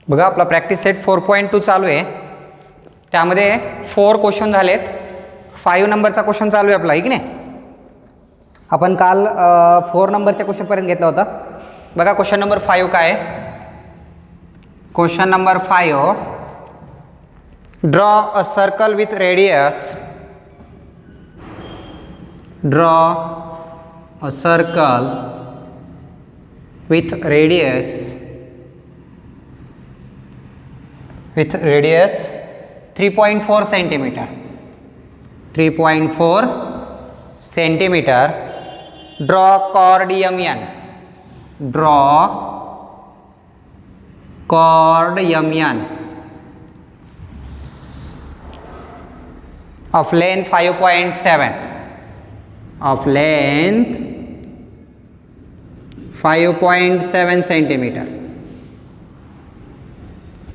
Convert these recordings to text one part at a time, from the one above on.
बघा आपला practice set 4.2 चालू आहे. त्यामध्ये 4 क्वेश्चन झालेत. 5 नंबरचा क्वेश्चन चालू आहे आपला, आहे की नाही. आपण काल 4 नंबरच्या क्वेश्चनपर्यंत घेतला होता. बघा क्वेश्चन नंबर 5 काय आहे. Question number 5, draw a circle with radius. Draw a circle with radius 3.4 centimeter. 3.4 centimeter. Draw chord MN. Draw chord MN of length 5.7. Of length 5.7 centimeter.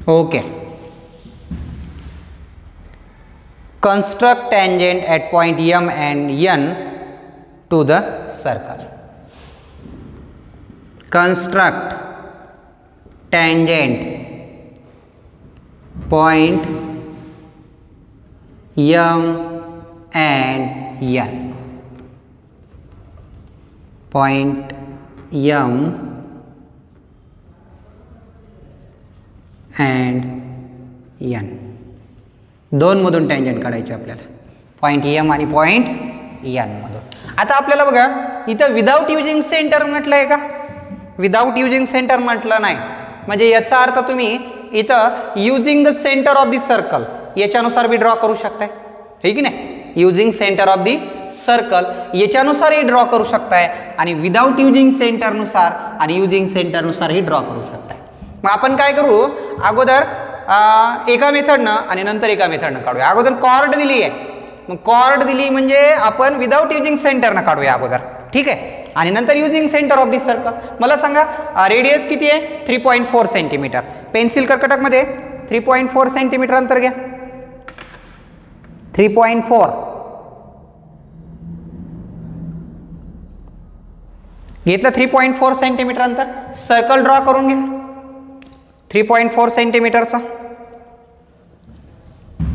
Okay. Construct tangent at point M and N to the circle. Construct tangent point M and N. Point M and N दोन मधून tangent काढायचे आपल्याला. Point M आणि point N मधून. आता आपल्याला बघा इथं विदाउट युजिंग सेंटर म्हटलं आहे का. विदाउट युजिंग सेंटर म्हटलं नाही, म्हणजे याचा अर्थ तुम्ही इथं using the centre of the circle याच्यानुसार बी ड्रॉ करू शकताय, हे की नाही. Using centre of the circle याच्यानुसारही ड्रॉ करू शकताय आणि विदाउट युजिंग सेंटरनुसार आणि युजिंग सेंटरनुसारही ड्रॉ करू शकताय. मग आपण काय करू, अगोदर एका मेथडनं आणि नंतर एका मेथडनं काढूया. अगोदर कॉर्ड दिली आहे, मग कॉर्ड दिली म्हणजे आपण विदाउट युजिंग सेंटरनं काढूया अगोदर, ठीक आहे. आणि नंतर using centre of the circle. मला सांगा रेडियस किती आहे, 3.4 सेंटीमीटर. पेन्सिल कर्कटकमध्ये 3.4 सेंटीमीटर अंतर घ्या. 3.4 घेतलं. 3.4 सेंटीमीटर अंतर. सर्कल ड्रॉ करून घ्या 3.4 सेंटीमीटरचा.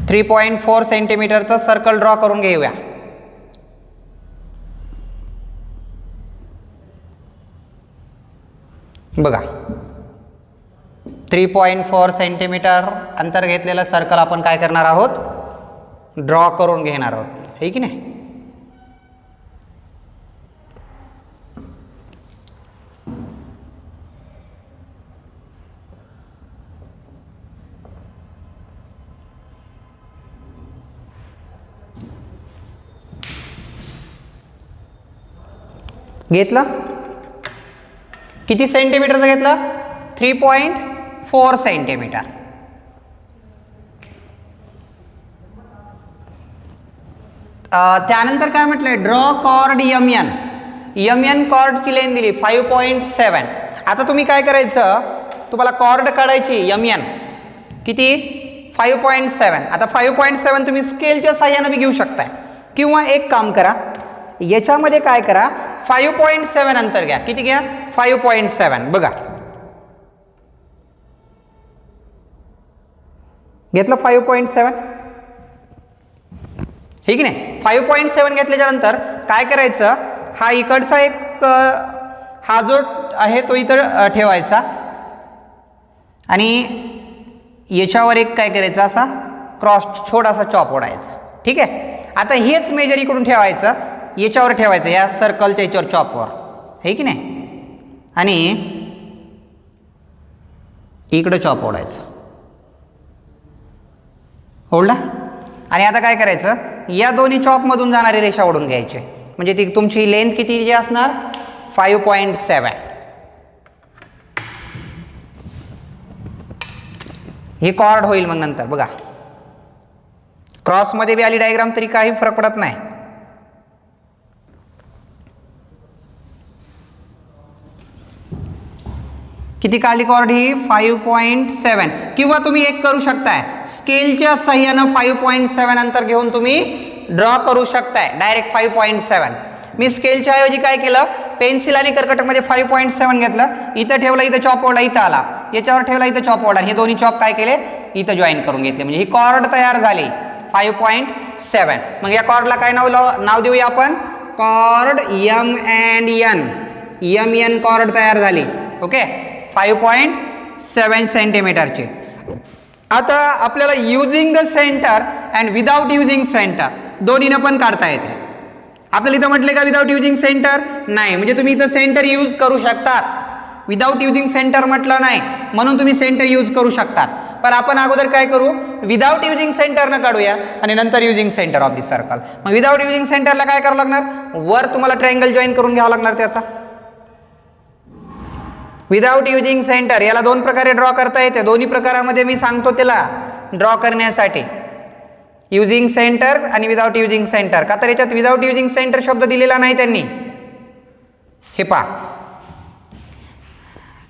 3.4 सेंटीमीटरचा सर्कल ड्रॉ करून घेऊया. बघा 3.4 सेंटीमीटर अंतर घेतलेलं सर्कल आपण काय करणार आहोत, ड्रॉ करून घेणार आहोत, है की नाही. घेतलं. किती सेंटीमीटरचं घेतलं, 3.4 सेंटीमीटर. त्यानंतर काय म्हटलंय, ड्रॉ कॉर्ड MN. MN कॉर्डची लेंथ दिली 5.7. आता तुम्ही काय करायचं, तुम्हाला कॉर्ड काढायची MN किती, 5.7. आता 5.7 तुम्ही स्केलच्या साह्यानं बी घेऊ शकताय, किंवा एक काम करा, याच्यामध्ये काय करा, 5.7 अंतर घ्या. किती घ्या, 5.7. बघा घेतलं 5.7, हे की नाही. 5.7 घेतल्याच्या नंतर काय करायचं, हा इकडचा एक हा जो आहे तो इथं ठेवायचा आणि याच्यावर एक काय करायचं, असा क्रॉस छोटासा चॉप ओढायचा, ठीक आहे. आता हेच मेजर इकडून ठेवायचं, याच्यावर ठेवायचं, या सर्कलच्या याच्यावर चॉपवर, हे की नाही. आणि इकडं चॉप ओढायचं, ओढला. आणि आता काय करायचं, या दोन्ही चॉपमधून जाणारी रेषा ओढून घ्यायची, म्हणजे ती तुमची लेंथ किती जी असणार, 5.7. हे कॉर्ड होईल. मग नंतर बघा क्रॉसमध्ये बी आली डायग्राम तरी काही फरक पडत नाही. किती काढली कॉर्ड ही, 5.7. किंवा तुम्ही एक करू शकताय, स्केलच्या साह्यानं 5.7 अंतर घेऊन तुम्ही ड्रॉ करू शकताय डायरेक्ट 5.7. मी स्केलच्या ऐवजी काय केलं, पेन्सिल आणि कर्कटकमध्ये 5.7 घेतलं, इथं ठेवलं, इथं चॉप ओढला, इथं आला. याच्यावर ठेवला, इथं चॉप ओढला, हे दोन्ही चॉप काय केले इथं जॉईन करून घेतले, म्हणजे ही कॉर्ड तयार झाली 5.7. मग या कॉर्डला काय नाव देऊया आपण, chord M and N, M N chord तयार झाली. ओके, 5.7 सेंटीमीटरची. आता आपल्याला using the centre and without using centre दोन्हीनं पण काढता येते. आपल्याला इथं म्हटले का विदाउट युजिंग सेंटर, नाही, म्हणजे तुम्ही इथं सेंटर यूज करू शकतात. विदाउट युजिंग सेंटर म्हटलं नाही म्हणून तुम्ही सेंटर यूज करू शकतात. पण आपण अगोदर काय करू, विदाउट युजिंग सेंटरनं काढूया आणि नंतर using centre of the circle. मग विदाउट युजिंग सेंटरला काय करावं लागणार, वर तुम्हाला ट्रायंगल जॉईन करून घ्यावा लागणार त्याचा. विदाउट युजिंग सेंटर याला दोन प्रकारे ड्रॉ करता येते, दोन्ही प्रकारामध्ये मी सांगतो त्याला ड्रॉ करण्यासाठी, युजिंग सेंटर आणि विदाउट युजिंग सेंटर. का तर याच्यात विदाउट युजिंग सेंटर शब्द दिलेला नाही त्यांनी. हे पहा,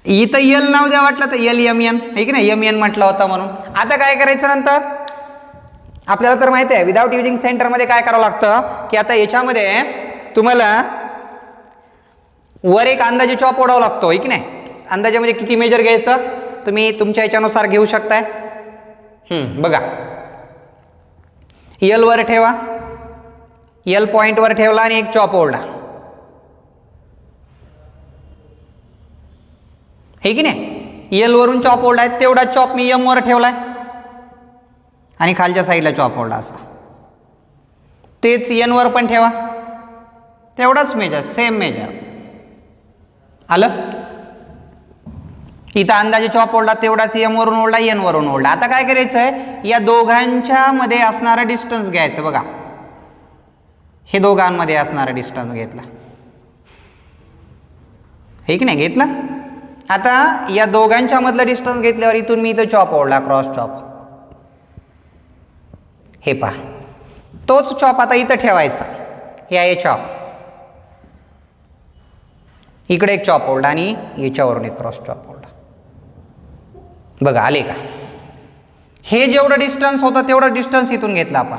इथं यल नाव द्या वाटलं तर यल एम एन, आहे की नाही, एम एन म्हटलं होतं म्हणून. आता काय करायचं नंतर, आपल्याला तर माहिती आहे विदाउट युजिंग सेंटरमध्ये काय करावं लागतं की आता याच्यामध्ये तुम्हाला वर एक अंदाजे चॉप ओढावं लागतो, आहे की नाही. अंदाजे म्हणजे किती मेजर घ्यायचं तुम्ही तुमच्या याच्यानुसार घेऊ शकताय. बघा, यल वर ठेवा, यल पॉइंटवर ठेवला आणि एक चॉप ओढला, हे की नाही. यल वरून चॉप ओढलाय, तेवढा चॉप मी एम वर ठेवलाय आणि खालच्या साईडला चॉप ओढला असा. तेच एन वर पण ठेवा, तेवढाच मेजर, सेम मेजर आलं. इथं अंदाजे चॉप ओढला, तेवढाच एम वरून ओढला, एन वरून ओढला. आता काय करायचं आहे, या दोघांच्या मध्ये असणारा डिस्टन्स घ्यायचं. बघा, हे दोघांमध्ये असणारा डिस्टन्स घेतला, हे की नाही घेतला. आता या दोघांच्या मधला डिस्टन्स घेतल्यावर इथून मी इथं चॉप ओढला, क्रॉस चॉप. हे पहा, तोच चॉप आता इथं ठेवायचा, हे चॉप, इकडे एक चॉप ओढला आणि याच्यावरून एक क्रॉस चॉप ओढला. बघा आले का, हे जेवढं डिस्टन्स होतं तेवढं डिस्टन्स इथून घेतलं आपण.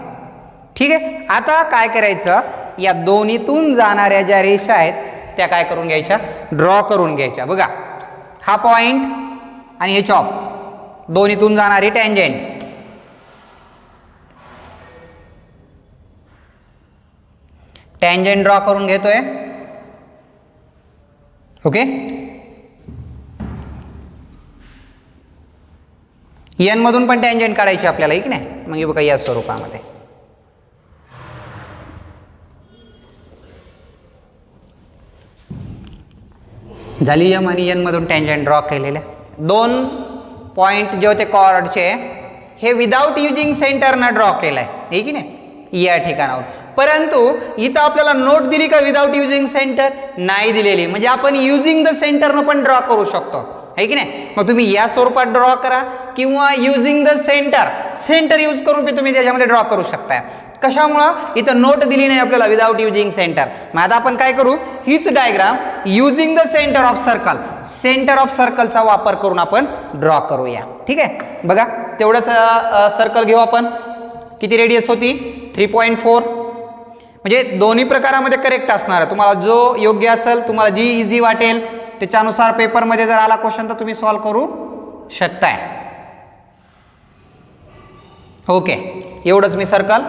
ठीक आहे, आता काय करायचं, या दोन्हीतून जाणाऱ्या ज्या रेषा आहेत त्या काय करून घ्यायच्या, ड्रॉ करून घ्यायच्या. बघा, हा पॉइंट आणि हे चॉप, दोन्हीतून जाणारी टँजेंट. टँजेंट ड्रॉ करून घेतोय. ओके, एन मधून पण टँजेंट काढायची आपल्याला, की नाही. मग हे बघा या स्वरूपामध्ये झाली. एम आणि एन मधून टँजेंट ड्रॉ केलेल्या दोन पॉइंट जे होते कॉर्डचे, हे विदाउट युजिंग सेंटरनं ड्रॉ केलंय, आहे की नाही, या ठिकाणावर. परंतु इथं आपल्याला नोट दिली का विदाउट युजिंग सेंटर, नाही दिलेली. म्हणजे आपण युजिंग द सेंटरनं पण ड्रॉ करू शकतो, आहे की नाही. मग तुम्ही या स्वरूपात ड्रॉ करा किंवा using the centre, centre use करून तुम्ही त्याच्यामध्ये ड्रॉ करू शकताय. कशामुळं, इथं नोट दिली नाही आपल्याला विदाउट युजिंग सेंटर. मग आता आपण काय करू, हीच diagram using the centre of circle, centre of सर्कलचा वापर करून आपण ड्रॉ करूया. ठीक आहे, बघा तेवढंच सर्कल घेऊ आपण. किती रेडियस होती, 3.4. म्हणजे दोन्ही प्रकारामध्ये करेक्ट असणार आहे. तुम्हाला जो योग्य असेल, तुम्हाला जी इझी वाटेल त्याच्यानुसार पेपरमध्ये जर आला क्वेश्चन तर तुम्ही सॉल्व करू शकताय. ओके, एवढंच मी सर्कल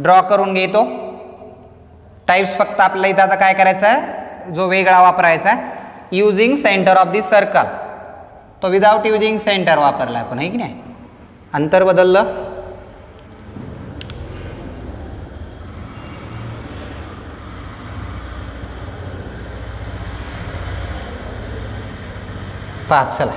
ड्रॉ करून घेतो. टाइप्स फक्त आपल्याला इथं आता काय करायचं आहे, जो वेगळा वापरायचा आहे using centre of the circle, तो विदाउट युजिंग सेंटर वापरला आपण, आहे की नाही. अंतर बदललं, पाच. चला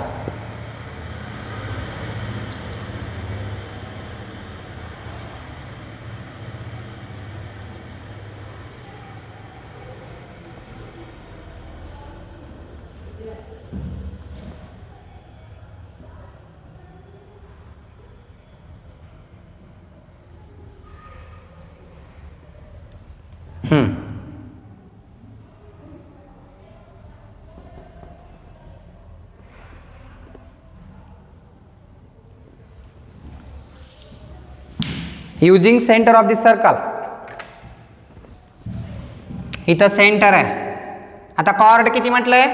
using centre of the circle, इथं सेंटर आहे. आता कॉर्ड किती म्हटलंय,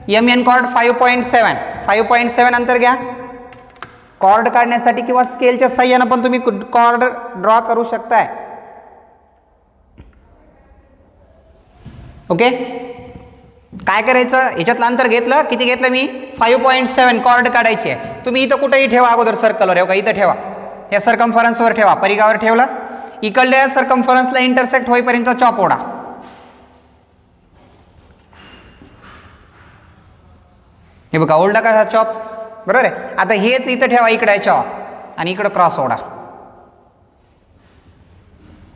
एम एन कॉर्ड 5.7. 5.7 अंतर घ्या. कॉर्ड काढण्यासाठी किंवा स्केलच्या साह्यानं पण तुम्ही कॉर्ड ड्रॉ करू शकताय. ओके, काय करायचं, याच्यातलं अंतर घेतलं, किती घेतलं मी 5.7. कॉर्ड काढायची आहे. तुम्ही इथं कुठेही ठेवा, अगोदर सर्कलवर ठेवा, इथं ठेवा, या सर्कम्फरन्सवर ठेवा, परिघावर ठेवला. इकडल्या सर्कम्फरन्सला इंटरसेक्ट होईपर्यंत चॉप ओढा. हे बघा ओढला का हा चॉप, बरोबर आहे. आता हेच इथं ठेवा, इकडे चॉप, आणि इकडं क्रॉस ओढा.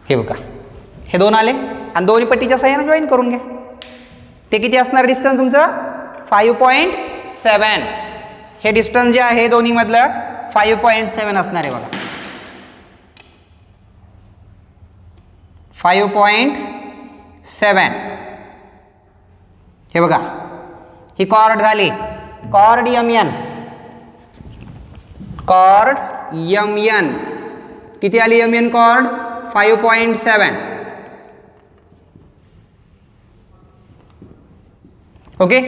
हे बघा हे दोन आले आणि दोन्ही पट्टीच्या साह्याने जॉईन करून घ्या. ते किती असणार डिस्टन्स तुमचं 5.7. हे डिस्टन्स जे आहे दोन्ही मधलं 5.7 असणार आहे बघा. 5.7. हे बघा ही कॉर्ड झाली. कॉर्ड MN, कॉर्ड MN किती आली MN कॉर्ड 5.7. ओके,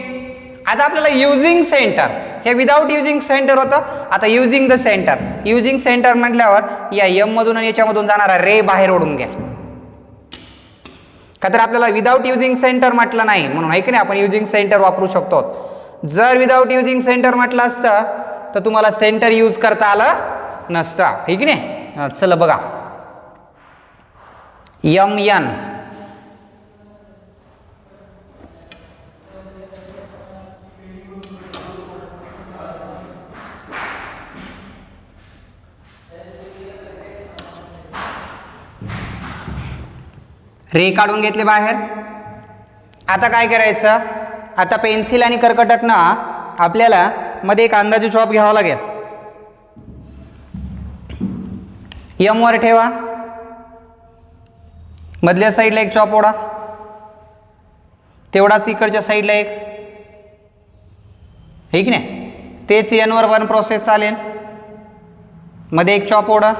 आता आपल्याला युजिंग सेंटर, हे विदाउट युजिंग सेंटर होतं. आता using the centre, using centre म्हटल्यावर या M मधून आणि याच्यामधून जाणारा रे बाहेर ओढून घ्या. का तर आपल्याला विदाउट युजिंग सेंटर म्हटलं नाही म्हणून, आहे की नाही, आपण युजिंग सेंटर वापरू शकतो. जर विदाउट युजिंग सेंटर म्हटलं असतं तर तुम्हाला सेंटर यूज करता आलं नसतं, आहे की नाही. चला बघा MN रे काढून घेतले बाहेर. आता काय करायचं, आता पेन्सिल आणि कर्कटकनं आपल्याला मध्ये एक अंदाजे चॉप घ्यावा लागेल. M वर ठेवा, मधल्या साईडला एक चॉप ओढा, तेवढाच इकडच्या साईडला एक, हे की नाही. तेच N वर पण प्रोसेस चालेल. मध्ये एक चॉप ओढा,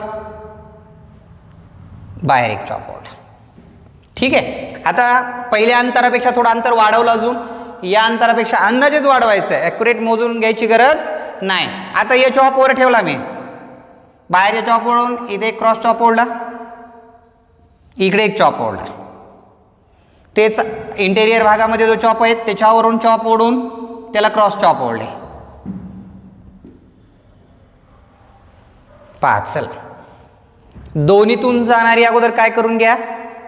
बाहेर एक चॉप ओढा. ठीक आहे. आता पहिल्या अंतरापेक्षा थोडं अंतर वाढवलं, अजून या अंतरापेक्षा अंदाजेच वाढवायचं आहे, ॲक्युरेट मोजून घ्यायची गरज नाही. आता या चॉपवर ठेवला मी, बाहेर या चॉप ओढून इथे एक क्रॉस चॉप ओढला, इकडे एक चॉप ओढला. तेच इंटेरियर भागामध्ये जो चॉप आहे त्याच्यावरून चॉप ओढून त्याला क्रॉस चॉप ओढले. पहा, चला दोन्हीतून जाणारी अगोदर काय करून घ्या,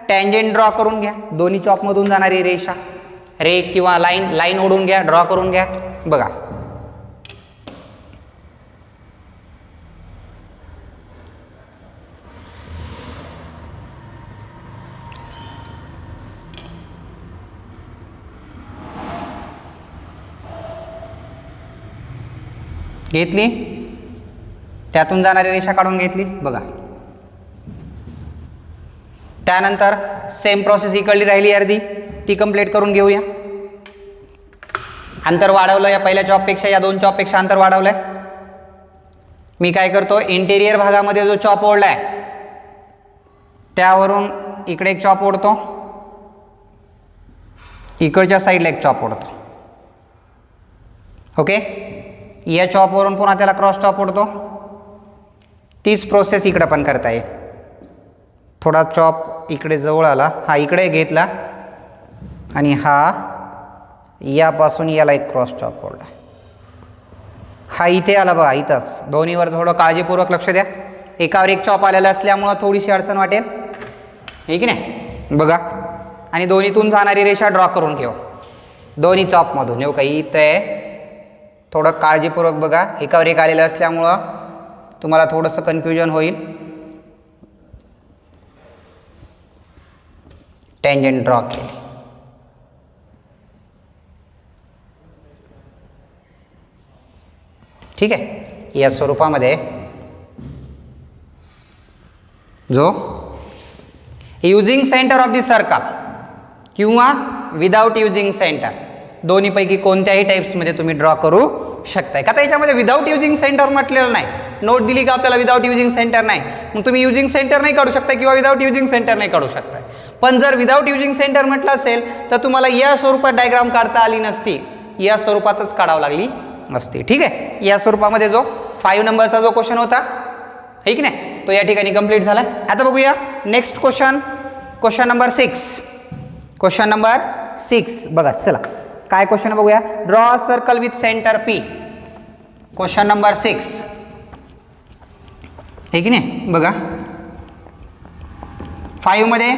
टँजेंट ड्रॉ करून घ्या. दोन्ही चॉपमधून जाणारी रेषा, रे किंवा लाईन ओढून घ्या, ड्रॉ करून घ्या. बघा घेतली, त्यातून जाणारी रेषा काढून घेतली. बघा त्यानंतर सेम प्रोसेस इकडली राहिली अर्धी, ती कंप्लीट करून घेऊया. अंतर वाढवलं, या पहिल्या चॉपपेक्षा या दोन चॉपपेक्षा अंतर वाढवलंय. मी काय करतो, इंटेरियर भागामध्ये जो चॉप ओढलाय त्यावरून इकडे एक चॉप ओढतो, इकडच्या साईडला एक चॉप ओढतो. ओके, या चॉपवरून पुन्हा त्याला क्रॉस चॉप ओढतो. तीच प्रोसेस इकडे पण करता येईल. थोडा चॉप इकडे जवळ आला, हा इकडे घेतला आणि हा यापासून याला एक क्रॉस चॉप ओढला. हा इथे आला बघा, इथंच. दोन्हीवर थोडं काळजीपूर्वक लक्ष द्या. एकावर एक चॉप आलेला असल्यामुळं थोडीशी अडचण वाटेल, हे की नाही. बघा, आणि दोन्हीतून जाणारी रेषा ड्रॉ करून ठेव दोन्ही चॉपमधून. हो काही इथं आहे, थोडं काळजीपूर्वक बघा. एकावर एक आलेलं असल्यामुळं तुम्हाला थोडंसं कन्फ्युजन होईल. टँजेंट ड्रॉ केली. ठीक आहे. या स्वरूपामध्ये जो using centre of the circle किंवा विदाउट युजिंग सेंटर, दोन्हीपैकी कोणत्याही टाईप्समध्ये तुम्ही ड्रॉ करू शकताय. का तर याच्यामध्ये विदाउट युजिंग सेंटर म्हटलेलं नाही. नोट दिली का आपल्याला विदाउट युजिंग सेंटर नाही, मग तुम्ही युजिंग सेंटर नाही काढू शकता किंवा विदाउट युजिंग सेंटर नाही काढू शकताय. पण जर विदाउट युजिंग सेंटर म्हटलं असेल तर तुम्हाला या स्वरूपात डायग्राम काढता आली नसती, या स्वरूपातच काढावं लागली असते. ठीक आहे, या स्वरूपामध्ये जो 5 नंबरचा जो क्वेश्चन होता है की नाही तो या ठिकाणी कंप्लीट झाला. आता बघूया next question, question number 6. Question number 6 बघा, चला काय क्वेश्चन बघूया. Draw a circle with centre P. Question number 6 है की नाही बघा. 5 मध्ये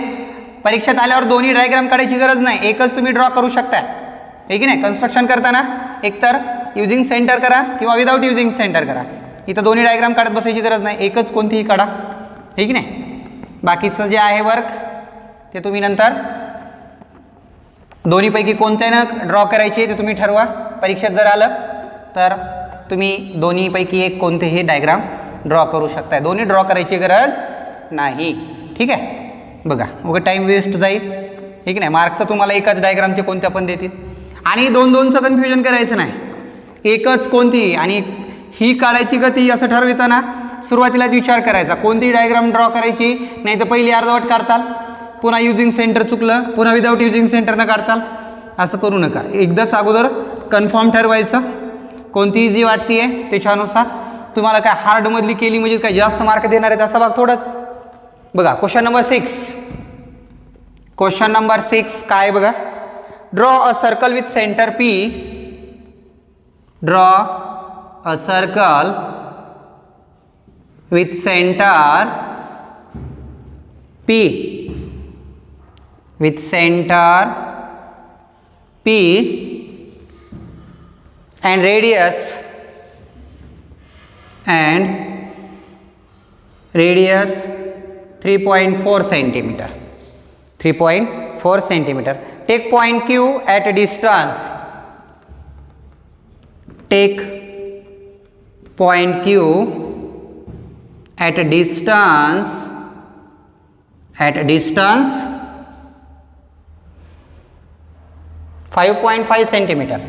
परीक्षेत आल्यावर दोन्ही डायग्राम काढायची गरज नाही, एकच तुम्ही ड्रॉ करू शकता है की नाही. कन्स्ट्रक्शन करताना एकतर युजिंग सेंटर करा किंवा विदाउट युजिंग सेंटर करा. इथं दोन्ही डायग्राम काढत बसायची गरज नाही, एकच कोणतीही काढा है की नाही. बाकीचं जे आहे वर्क ते तुम्ही नंतर दोन्हीपैकी कोणत्यानं ड्रॉ करायचे ते तुम्ही ठरवा. परीक्षेत जर आलं तर तुम्ही दोन्हीपैकी एक कोणतेही डायग्राम ड्रॉ करू शकताय, दोन्ही ड्रॉ करायची गरज नाही. ठीक आहे बघा, उगा टाईम वेस्ट जाईल ठीक नाही. मार्क तर तुम्हाला एकाच डायग्रामचे कोणत्या पण देतील. आणि 2-2चं कन्फ्युजन करायचं नाही, एकच कोणती आणि ही काढायची का ती असं ठरविताना सुरुवातीलाच विचार करायचा कोणती डायग्राम ड्रॉ करायची, नाही तर पहिली अर्धवट काढताल, पुन्हा युजिंग सेंटर चुकलं, पुन्हा विदाउट युजिंग सेंटरनं काढताल. असं करू नका, एकदाच अगोदर कन्फर्म ठरवायचं कोणती इझी वाटते आहे त्याच्यानुसार. तुम्हाला काय हार्डमधली केली म्हणजे काय जास्त मार्क देणार आहेत असा भाग थोडंच. बघा क्वेश्चन नंबर 6, क्वेश्चन नंबर 6 काय बघा. Draw a circle with centre P. Draw a circle with centre P. with center P and radius 3.4 centimeter. 3.4 centimeter. Take point Q at a distance. Take point Q at a distance. At a distance 5.5 centimeter.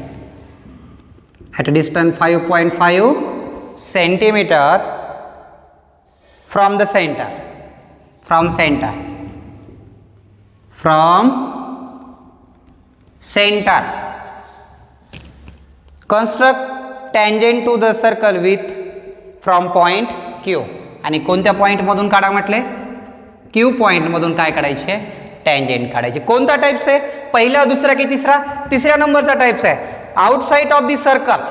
At a distance 5.5 centimeter from the center. From center. From center. Construct tangent to the circle with from point Q. आणि कोणत्या point मधून काढा म्हटले, Q point मधून काय काढायचे, tangent काढायचे. कोणता टाइप्स आहे, पहिला, दुसरा की तिसरा, तिसऱ्या नंबरचा टाइप्स आहे. आउटसाइड ऑफ दी सर्कल,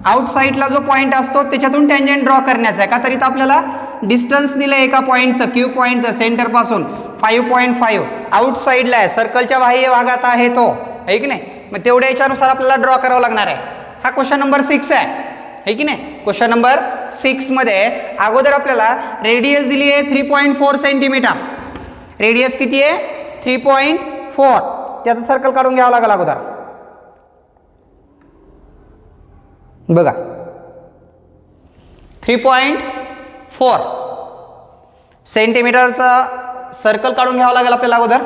आउटसाइडला जो पॉइंट असतो त्याच्यातून टँजेंट ड्रॉ करण्याचा आहे. का तर इथं आपल्याला डिस्टन्स दिलं एका पॉईंटचं, Q पॉईंटचं सेंटरपासून 5.5 आउटसाइडला आहे, सर्कलच्या बाह्य भागात आहे तो, आहे की नाही. मग तेवढ्या याच्यानुसार आपल्याला ड्रॉ करावं लागणार आहे. हा क्वेश्चन नंबर 6 आहे की नाही. क्वेश्चन नंबर 6 मध्ये अगोदर आपल्याला रेडियस दिली आहे 3.4 सेंटीमीटर. रेडियस किती आहे, 3.4. त्याचं सर्कल काढून घ्यावं लागेल अगोदर. बघा 3.4 सेंटीमीटरचा सर्कल काढून घ्यावं लागेल आपल्याला अगोदर.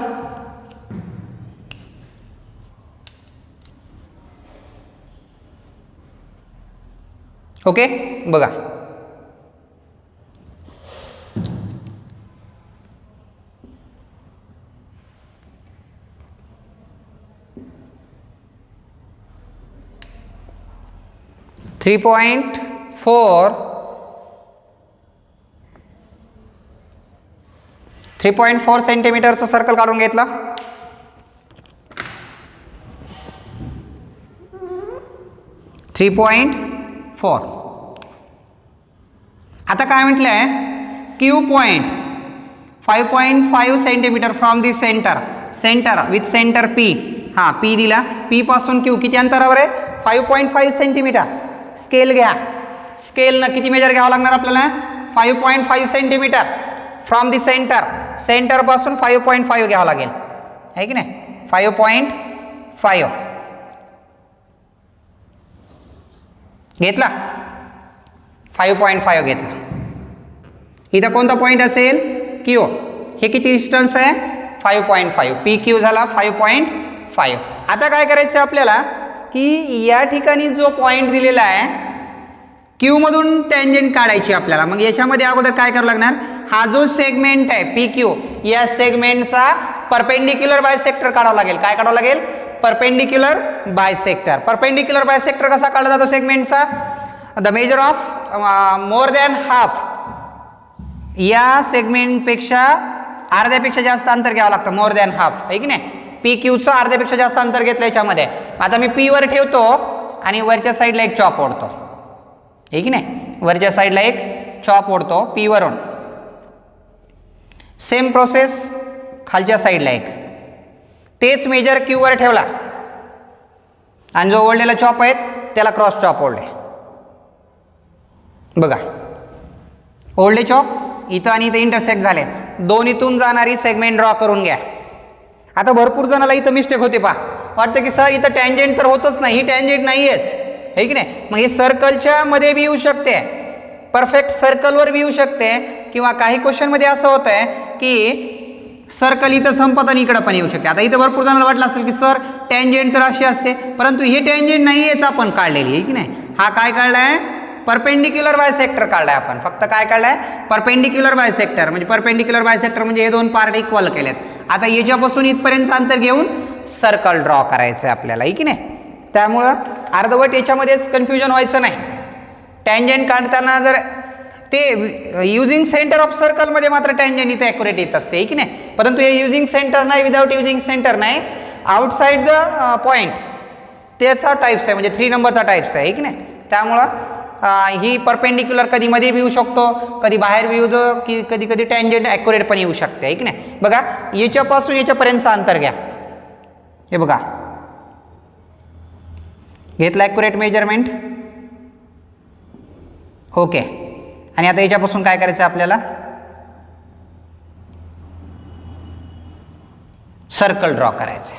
ओके बघा, थ्री पॉइंट फोर 3.4 सेंटीमीटरचं सर्कल काढून घेतला. आता काय म्हटलंय, Q point 5.5 centimetre from the centre. Centre with centre P. हा P दिला, P पासून Q किती अंतरावर आहे, 5.5 सेंटीमीटर. स्केल घ्या, स्केलनं किती मेजर घ्यावं लागणार आपल्याला, 5.5 centimetre from the centre. Centre पासून 5.5 घ्यावं लागेल, आहे की नाही. 5.5 घेतला, 5.5 घेतला. इथं कोणता पॉईंट असेल, Q. हे किती डिस्टन्स आहे, 5.5. PQ झाला 5.5. आता काय करायचं आपल्याला की या ठिकाणी जो पॉईंट दिलेला आहे Q मधून टँजेंट काढायची आपल्याला. मग याच्यामध्ये अगोदर काय करावं लागणार, हा जो सेगमेंट आहे PQ, या सेगमेंटचा परपेंडिक्युलर बायसेक्टर काढावा लागेल. काय काढावं लागेल, परपेंडिक्युलर बायसेक्टर. परपेंडिक्युलर बायसेक्टर कसा काढला जातो सेगमेंटचा? The measure of more than half, या सेगमेंटपेक्षा अर्ध्यापेक्षा जास्त अंतर घ्यावं लागतं, मोर दॅन हाफ, आहे की नाही. पी क्यूचं अर्ध्यापेक्षा जास्त अंतर घेतलं याच्यामध्ये. आता मी पी वर ठेवतो आणि वरच्या साईडला एक चॉप ओढतो, आहे की नाही. वरच्या साईडला एक चॉप ओढतो पी वरून. सेम प्रोसेस खालच्या साईडला एक, तेच मेजर क्यू वर ठेवला आणि जो ओढलेला चॉप आहे त्याला क्रॉस चॉप ओढले. बघा, ओढले चॉप, इथं आणि इथं इंटरसेक्ट झाले, दोन्हीतून जाणारी सेगमेंट ड्रॉ करून घ्या. आता भरपूर जणाला इथं मिस्टेक होते, पहा, वाटतं की सर इथं टँजेंट तर होतच नाही, ही टँजेंट नाहीयेच, आहे की नाही. मग हे सर्कलच्या मध्ये बी येऊ शकते, परफेक्ट सर्कलवर बी येऊ शकते, किंवा काही क्वेश्चनमध्ये असं होतं आहे की सर्कल इथं संपत आणि इकडं पण येऊ शकते. आता इथं भरपूर जणांना वाटलं असेल की सर टँजेंट तर अशी असते, परंतु ही टँजेंट नाहीयेच आपण काढलेली, आहे की नाही. हा काय काढलाय? परपेंडिक्युलर बायसेक्टर काढलाय आपण. फक्त काय काढलाय? Perpendicular bisector. म्हणजे परपेंडिक्युलर बायसेक्टर म्हणजे हे दोन पार्ट इक्वल केलेत. आता याच्यापासून इथपर्यंत अंतर घेऊन सर्कल ड्रॉ करायचं आहे आपल्याला, आहे की नाही. त्यामुळं अर्धवट याच्यामध्येच कन्फ्युजन व्हायचं नाही. टँजेंट काढताना जर ते युजिंग सेंटर ऑफ सर्कलमध्ये मात्र टँजेंट इथं ॲक्युरेट येत असते, आहे की नाही. परंतु हे युजिंग सेंटर नाही, विदाउट युजिंग सेंटर नाही, आउटसाईड द पॉईंट, त्याचा टाईप्स आहे, म्हणजे 3 नंबरचा टाईप्स आहे की नाही. त्यामुळं ही परपेंडिक्युलर कधी मध्ये बी येऊ शकतो, कधी बाहेर बी येऊ, की कधी कधी टँजेंट ॲक्युरेट पण येऊ शकते, आहे की नाही. बघा, याच्यापासून याच्यापर्यंतचं अंतर घ्या, हे बघा, घेतलं ॲक्युरेट मेजरमेंट, ओके. आणि आता याच्यापासून काय करायचं आपल्याला? सर्कल ड्रॉ करायचं,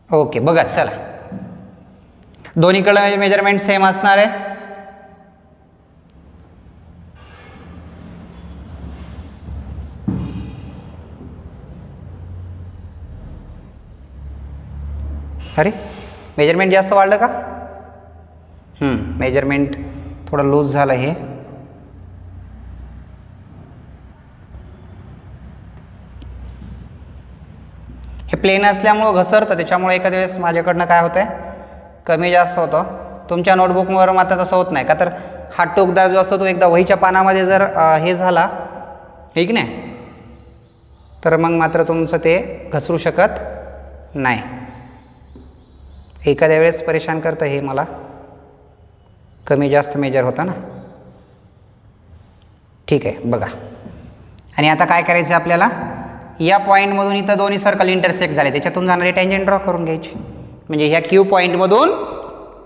ओके. बघा, चला, दोन्हीकडे मेजरमेंट सेम असणार आहे. अरे, मेजरमेंट जास्त वाढलं का? मेजरमेंट थोडं लूज झालं. हे प्लेन असल्यामुळं घसरतं, त्याच्यामुळे एखाद्या वेळेस माझ्याकडनं काय होतं आहे, कमी जास्त होतं. तुमच्या नोटबुकवर मात्र तसं होत नाही का, तर हा टोकदार जो असतो तो एकदा वहीच्या पानामध्ये जर हे झाला, हे की नाही, तर मग मात्र तुमचं ते घसरू शकत नाही. एखाद्या वेळेस परेशान करतं हे, मला कमी जास्त मेजर होतं ना. ठीक आहे, बघा. आणि आता काय करायचं आपल्याला? या पॉईंटमधून इथं दोन्ही सर्कल इंटरसेक्ट झाले, त्याच्यातून जाणारी टँजेंट ड्रॉ करून घ्यायची. म्हणजे ह्या क्यू पॉईंटमधून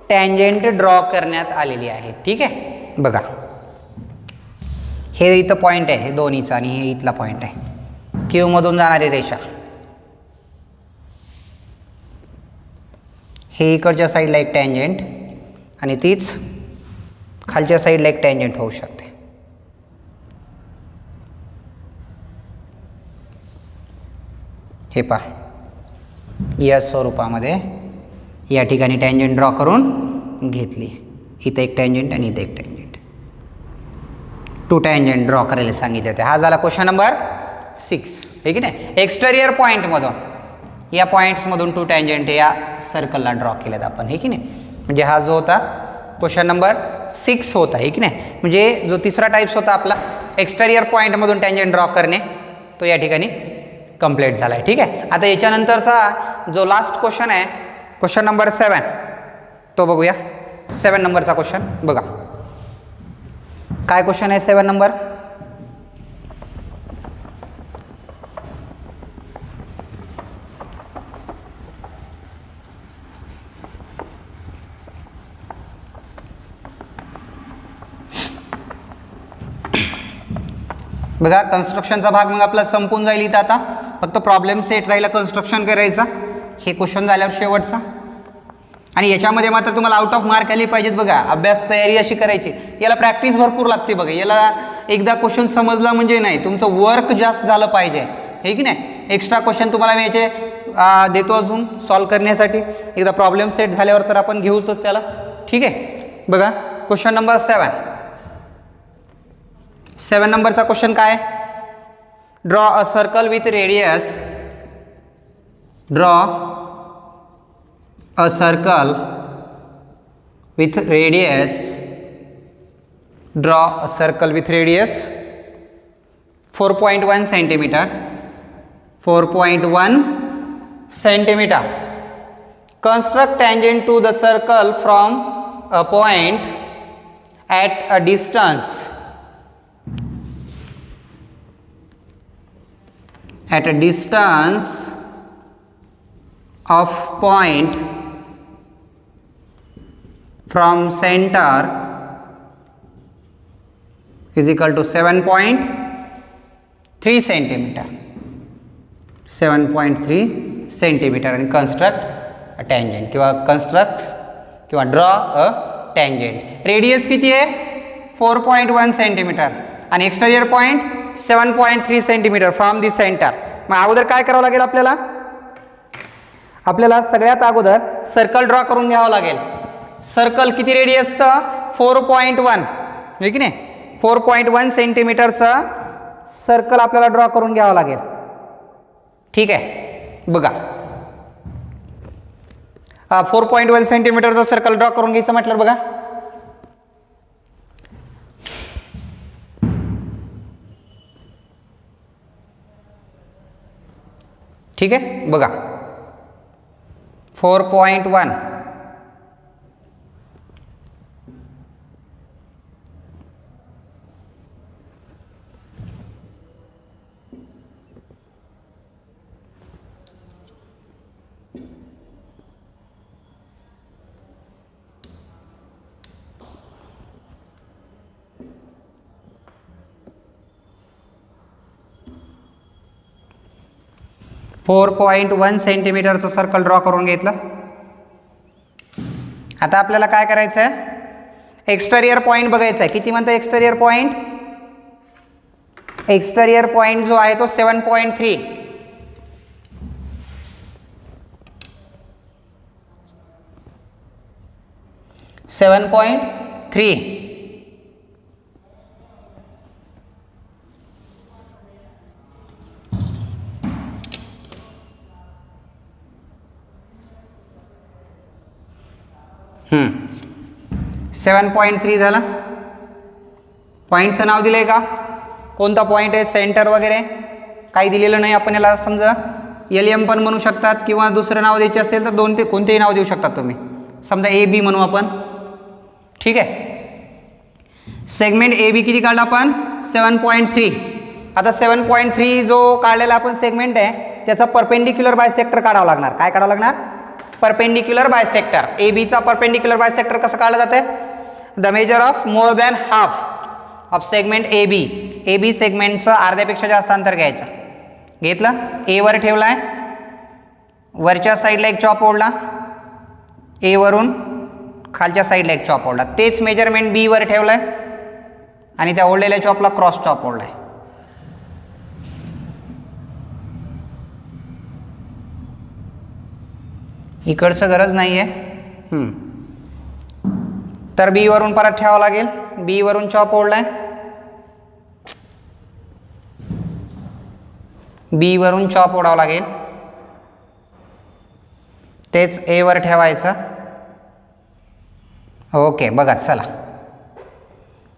टँजेंट ड्रॉ करण्यात आलेली आहे, ठीक आहे. बघा, हे इथं पॉईंट आहे, हे दोन्हीचं, आणि हे इथला पॉईंट आहे. क्यूमधून जाणारी रेषा, हे इकडच्या साईडला एक टँजेंट, आणि तीच खालच्या साईडला एक टँजेंट होऊ शकते. हे पहा, या स्वरूपामध्ये या ठिकाणी टँजेंट ड्रॉ करून घेतली. इथं एक टँजेंट आणि इथं एक टँजेंट, 2 टँजेंट ड्रॉ करायला सांगितले होते. हा झाला क्वेश्चन नंबर 6, आहे की नाही. एक्सटेरियर पॉईंटमधून, या पॉईंट्समधून 2 टँजेंट या सर्कलला ड्रॉ केलेत आपण, आहे की नाही. म्हणजे हा जो होता क्वेश्चन नंबर 6 होता, आहे की नाही. म्हणजे जो तिसरा टाईप्स होता आपला, एक्सटेरियर पॉईंटमधून टँजेंट ड्रॉ करणे, तो या ठिकाणी कंप्लीट झाला आहे, ठीक आहे. आता याच्यानंतरचा जो लास्ट क्वेश्चन आहे, क्वेश्चन नंबर 7, तो बघूया. 7 नंबरचा क्वेश्चन बघा, काय क्वेश्चन आहे 7 नंबर? बघा, कन्स्ट्रक्शनचा भाग मग आपला संपून जाईल इथं. आता फक्त प्रॉब्लेम सेट राहिला कन्स्ट्रक्शन करायचा. हे क्वेश्चन झाल्यावर शेवटचा, आणि याच्यामध्ये मात्र तुम्हाला आउट ऑफ मार्क आले पाहिजेत. बघा, अभ्यास तयारी अशी करायची, याला प्रॅक्टिस भरपूर लागते. बघा, याला एकदा क्वेश्चन समजला म्हणजे नाही, तुमचं वर्क जास्त झालं पाहिजे, हे की नाही. एक्स्ट्रा क्वेश्चन तुम्हाला मी याचे देतो अजून सॉल्व करण्यासाठी. एकदा प्रॉब्लेम सेट झाल्यावर तर आपण घेऊच त्याला, ठीक आहे. बघा, क्वेश्चन नंबर 7 नंबरचा क्वेश्चन काय? Draw a circle with radius, draw a circle with radius, draw a circle with radius 4.1 centimeter, 4.1 centimeter. Construct tangent to the circle from a point at a distance of point from center is equal to 7.3 centimeter, 7.3 centimeter, and construct a tangent किंवा draw a tangent. Radius किती आहे 4.1 centimetre आणि exterior point 7.3 centimetre from the centre. मग अगोदर काय करावं लागेल आपल्याला सगळ्यात अगोदर सर्कल ड्रॉ करून घ्यावं लागेल. सर्कल किती रेडियसचं 4.1 आहे की नाही, 4.1 सेंटीमीटरचं सर्कल आपल्याला ड्रॉ करून घ्यावं लागेल. ठीक आहे, बघा 4.1 सेंटीमीटरचं सर्कल ड्रॉ करून घ्यायचं म्हटलं बघा. ठीक आहे, बघा 4.1 4.1 सेंटीमीटरचं सर्कल ड्रॉ करून घेतलं. आता आपल्याला काय करायचं आहे, एक्सटेरियर पॉईंट बघायचा आहे. किती म्हणतं एक्सटेरियर पॉईंट? एक्सटेरियर पॉईंट जो आहे तो 7.3. 7.3. 7.3 झाला. पॉईंटचं नाव दिलंय का, कोणता पॉईंट आहे, सेंटर वगैरे काही दिलेलं नाही आपण याला. समजा LM पण म्हणू शकतात किंवा दुसरं नाव द्यायचे असतील तर दोन ते कोणतेही नाव देऊ शकतात तुम्ही. समजा AB म्हणू आपण. ठीक आहे, सेगमेंट AB किती काढला आपण 7.3. आता 7.3 जो काढलेला आपण सेगमेंट आहे त्याचा परपेंडिक्युलर बायसेक्टर काढावा लागणार. काय काढावं लागणार? Perpendicular bisector. ABचा परपेंडिक्युलर बायसेक्टर कसं काढलं जाते? The measure of more than half of segment AB सेगमेंटचं अर्ध्यापेक्षा जास्त अंतर घ्यायचं. घेतलं, A वर ठेवलाय, वरच्या साईडला एक चॉप ओढला, A वरून खालच्या साईडला एक चॉप ओढला. तेच मेजरमेंट B वर ठेवलाय आणि त्या ओढलेल्या चॉपला क्रॉस चॉप ओढलाय. इकडचं गरज नाही आहे. तर B वरून परत ठेवावं लागेल. B वरून चॉप ओढलाय, B वरून चॉप ओढावं लागेल, तेच A वर ठेवायचं. ओके, बघा चला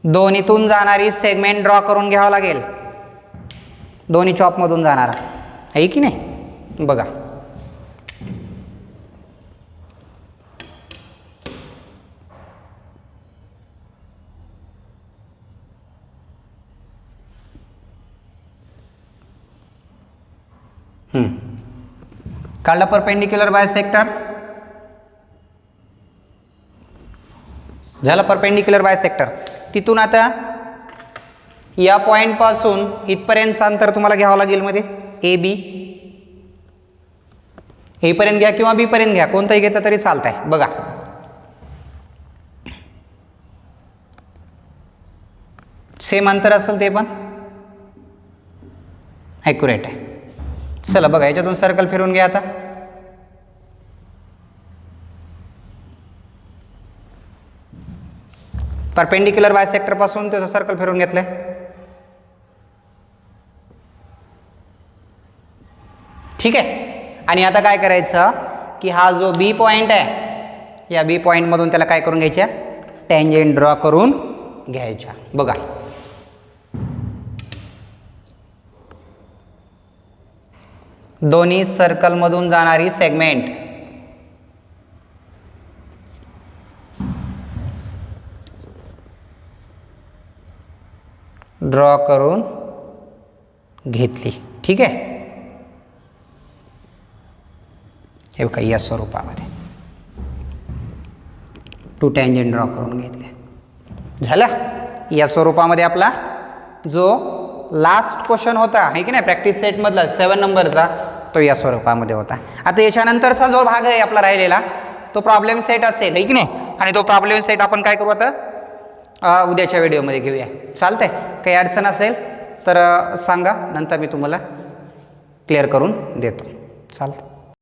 दोन्हीतून जाणारी सेगमेंट ड्रॉ करून घ्यावं लागेल. दोन्ही चॉपमधून जाणारा आहे की नाही, बघा काढला परपेंडिक्युलर बायसेक्टर. झालं परपेंडिक्युलर बायसेक्टर. तिथून आता या पॉइंट पासून इथपर्यंतचं अंतर तुम्हाला घ्यावं लागेल मध्ये AB. A पर्यंत घ्या किंवा B पर्यंत घ्या, कोणताही घेतलं तरी चालतंय. बघा सेम अंतर असेल ते पण ॲक्युरेट आहे. चला बघा याच्यातून सर्कल फिरवून घ्या. आता परपेंडिक्युलर बायसेक्टर पासून त्याचं सर्कल फिरवून घेतलंय. ठीक आहे, आणि आता काय करायचं, की हा जो बी पॉईंट आहे या बी पॉईंटमधून त्याला काय करून घ्यायच्या टँजेंट ड्रॉ करून घ्यायच्या. बघा दोन्ही सर्कलमधून जाणारी सेगमेंट ड्रॉ करून घेतली. ठीक आहे, हे बघा या स्वरूपामध्ये 2 टँजेंट ड्रॉ करून घेतले. झालं. या स्वरूपामध्ये आपला जो लास्ट क्वेश्चन होता आहे की नाही प्रॅक्टिस सेटमधला 7 नंबरचा तो या स्वरूपामध्ये होता. आता याच्यानंतरचा जो भाग आहे आपला राहिलेला तो प्रॉब्लेम सेट असेल आहे की नाही, आणि तो प्रॉब्लेम सेट आपण काय करू आता उद्याच्या व्हिडिओमध्ये घेऊया. चालतंय. काही अडचण असेल तर सांगा, नंतर मी तुम्हाला क्लिअर करून देतो. चालतं.